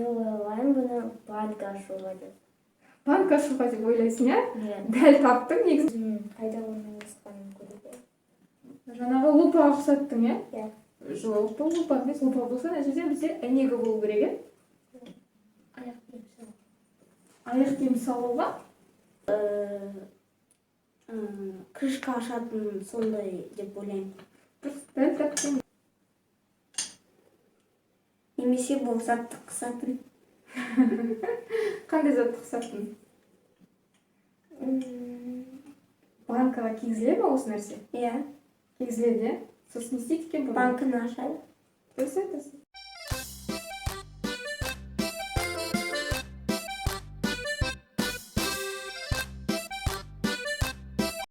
ой ойлойм, буну банк ашууга деп. Банк ашууга деп ойлойсуң, э? Иә. Дәл таптың негизи. Кайда орналасканын көрүп. Жанагы лупага окшоттуң, э? Иә. Жок, бул лупа эмес. Лупа болсо, ана жерде бизде энеге болуу керек, э? Аяк кийим салып. Аяк кийим салууга Крышка ашатын сондай деп ойлойм. дәл таптың. Немесе бул затты кысатын. Кандай затты кысаттың? Банкага кийгизилеби осы нерсе? Иә. Кийгизилеби, э? Сосын не істейт экен бул? Банкын ашады. Дұрыс айтасың.